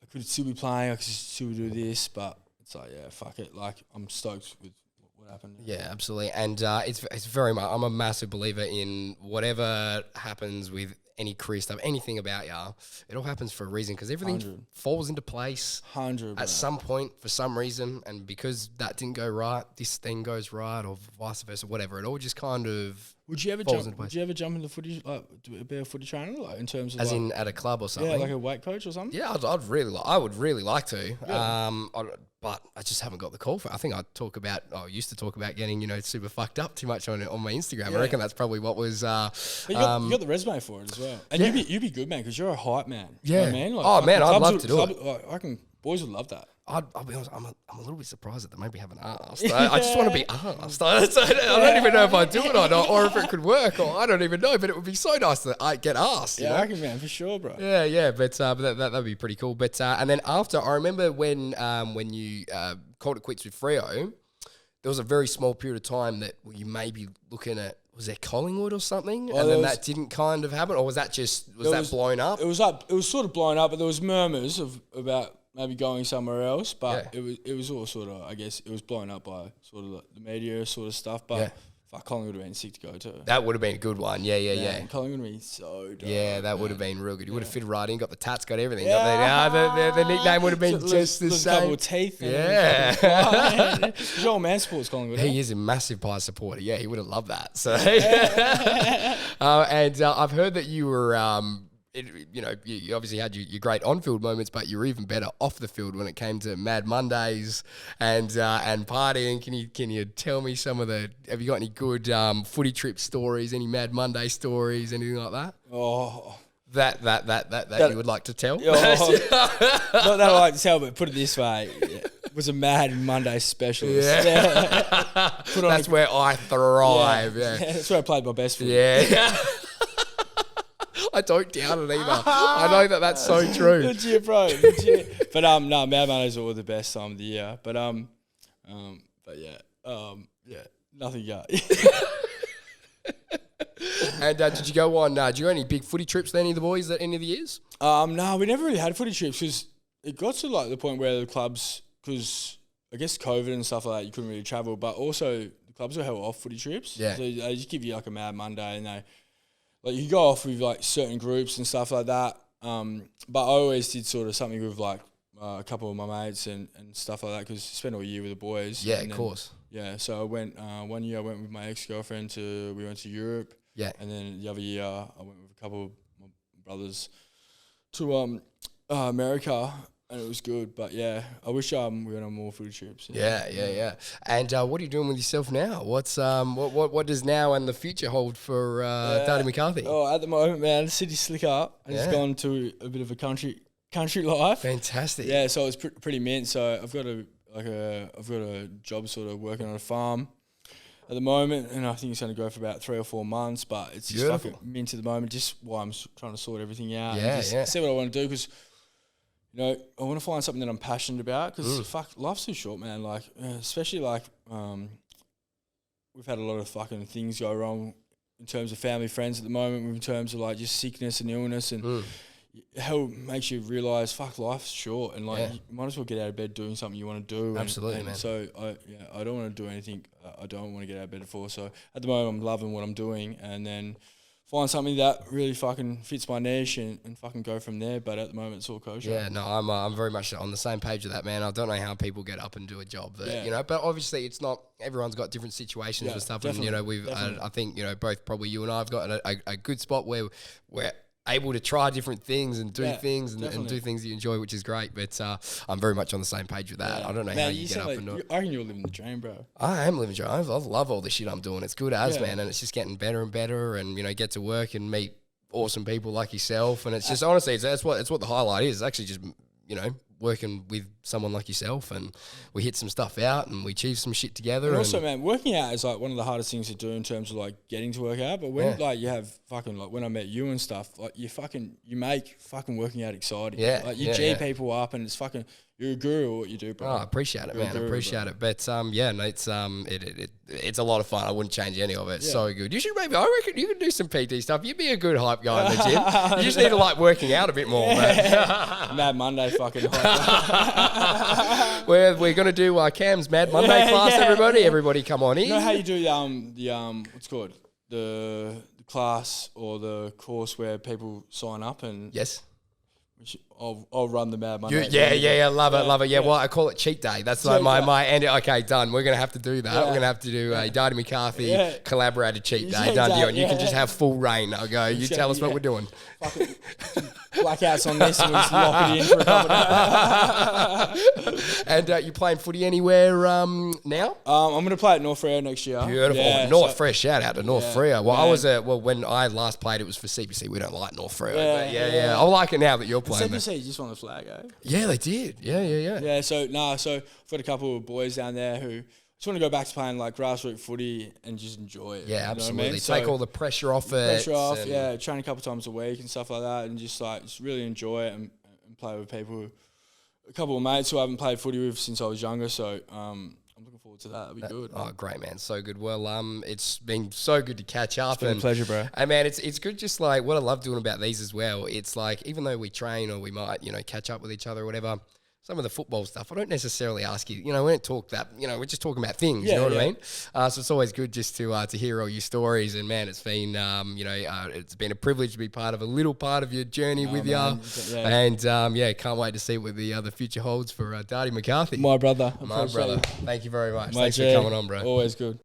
S2: I could still be playing, I could still do this, but it's like, yeah, fuck it. Like I'm stoked with what happened.
S1: Yeah, absolutely. And it's very much, I'm a massive believer in whatever happens with any career stuff, anything about ya, it all happens for a reason, because everything
S2: 100.
S1: Falls into place
S2: 100
S1: at some point for some reason, and because that didn't go right, this thing goes right, or vice versa, whatever. It all just kind of
S2: Would you ever jump into footy, be a footy trainer, like in terms of,
S1: as in at a club or something?
S2: Yeah, like a weight coach or something.
S1: Yeah, I would really like to. Yeah. But I just haven't got the call for it. I think I used to talk about getting, super fucked up too much on my Instagram. Yeah. I reckon that's probably what was.
S2: But you got the resume for it as well, and you'd be good, man, because you're a hype man.
S1: Yeah,
S2: you know what I mean, like,
S1: I'd love to do it.
S2: I reckon boys would love that.
S1: I'll be honest, I'm a little bit surprised that they maybe haven't asked. I just want to be asked. I don't even know if I do it or not, or if it could work, or I don't even know. But it would be so nice that I get asked.
S2: Yeah,
S1: you know?
S2: I reckon, man, for sure, bro.
S1: Yeah. But that'd be pretty cool. But and then after, I remember when you called it quits with Freo, there was a very small period of time that you may be looking at. Was there Collingwood or something? And then that didn't kind of happen, or was that blown up?
S2: It was sort of blown up, but there was murmurs about maybe going somewhere else. But it was all sort of, I guess, it was blown up by sort of like the media sort of stuff. But fuck, Collingwood would have been sick to go to.
S1: That would have been a good one. Yeah.
S2: Collingwood would have been so dope.
S1: Yeah, that would have been real good. You would have fit right in, got the tats, got everything. The nickname would have been just the same.
S2: A couple of teeth.
S1: Yeah.
S2: He's all man sports Collingwood.
S1: He is a massive Pie supporter. Yeah, he would have loved that. So, and I've heard that you were, you obviously had your great on-field moments, but you were even better off the field when it came to Mad Mondays and partying. Can you tell me some of have you got any good footy trip stories, any Mad Monday stories, anything like that?
S2: Oh.
S1: That you would like to tell?
S2: Not that I like to tell, but put it this way. Was a Mad Monday specialist.
S1: Yeah. That's where I thrive. Yeah.
S2: That's where I played my best for.
S1: Yeah. I don't doubt it either. I know that's so true.
S2: Legit, bro. Legit. But no, Mad Mondays are all the best time of the year. But nothing got.
S1: And did you go on? Did you go any big footy trips with any of the boys at any of the years?
S2: No, we never really had footy trips because it got to like the point where the clubs, because I guess COVID and stuff like that, you couldn't really travel. But also the clubs were held off footy trips.
S1: Yeah.
S2: So they just give you like a Mad Monday, and you go off with like certain groups and stuff like that. But I always did sort of something with like a couple of my mates and stuff like that because I spent all year with the boys.
S1: Yeah, of course.
S2: Yeah, so I went, 1 year I went with my ex-girlfriend we went to Europe.
S1: Yeah.
S2: And then the other year I went with a couple of my brothers to America, and it was good. But yeah, I wish we went on more food trips.
S1: Yeah. And what are you doing with yourself now? What's what does now and the future hold for Dardy Mccarthy?
S2: Oh, at the moment, man, city slicker. I just gone to a bit of a country life.
S1: Fantastic.
S2: Yeah, so it's pretty mint. So I've got a job sort of working on a farm at the moment, and I think it's going to go for about 3 or 4 months. But it's just fucking mint at the moment. Just while I'm trying to sort everything out. See what I want to do because. I want to find something that I'm passionate about because fuck, life's too short, man. Like, especially like, we've had a lot of fucking things go wrong in terms of family, friends at the moment, in terms of like just sickness and illness, and hell makes you realise, fuck, life's short, and like you might as well get out of bed doing something you want to do.
S1: Absolutely, man.
S2: So I don't want to do anything I don't want to get out of bed for. So at the moment, I'm loving what I'm doing, and then find something that really fucking fits my niche and fucking go from there. But at the moment, it's all kosher.
S1: Yeah, no, I'm very much on the same page with that, man. I don't know how people get up and do a job that, but obviously it's not, everyone's got different situations and stuff. And, I think, both probably you and I have got a good spot where we're able to try different things and do things and do things that you enjoy, which is great. But I'm very much on the same page with that. I don't know how you get up and do it.
S2: I reckon you're living the dream, bro.
S1: I am living the dream. I love all the shit I'm doing. It's good as, man. And it's just getting better and better, and, get to work and meet awesome people like yourself. And it's just, honestly, it's what the highlight is. It's actually just, working with someone like yourself, and we hit some stuff out and we achieve some shit together.
S2: And also, man, working out is like one of the hardest things to do in terms of like getting to work out. But when like you have fucking, like when I met you and stuff, like you make fucking working out exciting.
S1: Yeah.
S2: Like you G people up, and it's fucking, you're a guru at what you do, bro.
S1: Oh, I appreciate it, man. I appreciate it. But it's a lot of fun. I wouldn't change any of it. It's so good. You should I reckon you could do some PT stuff. You'd be a good hype guy in the gym. You just need to like working out a bit more, man.
S2: Mad Monday fucking hype.
S1: We're going to do Cam's Mad Monday class, everybody. Everybody come on in.
S2: You know how you do the what's it called? The class or the course where people sign up and...
S1: Yes.
S2: I'll run the Mad Monday.
S1: I love it. Yeah, well, I call it cheat day. That's like my end. Okay, done. We're going to have to do that. We're going to have to do a Dardy McCarthy collaborated cheat day. Done deal. And you can just have full reign. I'll go, you tell us what we're doing.
S2: Blackouts on this and we'll just lock it in for a couple of days.
S1: And you playing footy anywhere now?
S2: I'm going to play at North Freo next year.
S1: Beautiful.
S2: Yeah,
S1: North Freo, shout out to North Freo. Well, when I last played, it was for CPC. We don't like North Freo. I like it now that you're playing.
S2: CPC RC just won the flag, eh?
S1: Yeah, they did. Yeah.
S2: Yeah, so I've got a couple of boys down there who just want to go back to playing like grassroots footy and just enjoy it.
S1: Yeah, absolutely.
S2: You know what I mean?
S1: Take all the pressure off it.
S2: Train a couple times a week and stuff like that, and just really enjoy it and play with people. A couple of mates who I haven't played footy with since I was younger, so I'm looking forward to that. That'll be good.
S1: Oh, great, man. So good. Well, it's been so good to catch up.
S2: It's been a pleasure, bro.
S1: And, man, it's good just like what I love doing about these as well. It's like even though we train or we might, catch up with each other or whatever, some of the football stuff, I don't necessarily ask you. We don't talk that. We're just talking about things. You know what I mean? So it's always good just to hear all your stories. And man, it's been it's been a privilege to be part of a little part of your journey with you. And can't wait to see what the future holds for Dardy Mccarthy.
S2: My brother.
S1: Thank you very much.
S2: My
S1: Thanks for coming on, bro.
S2: Always good.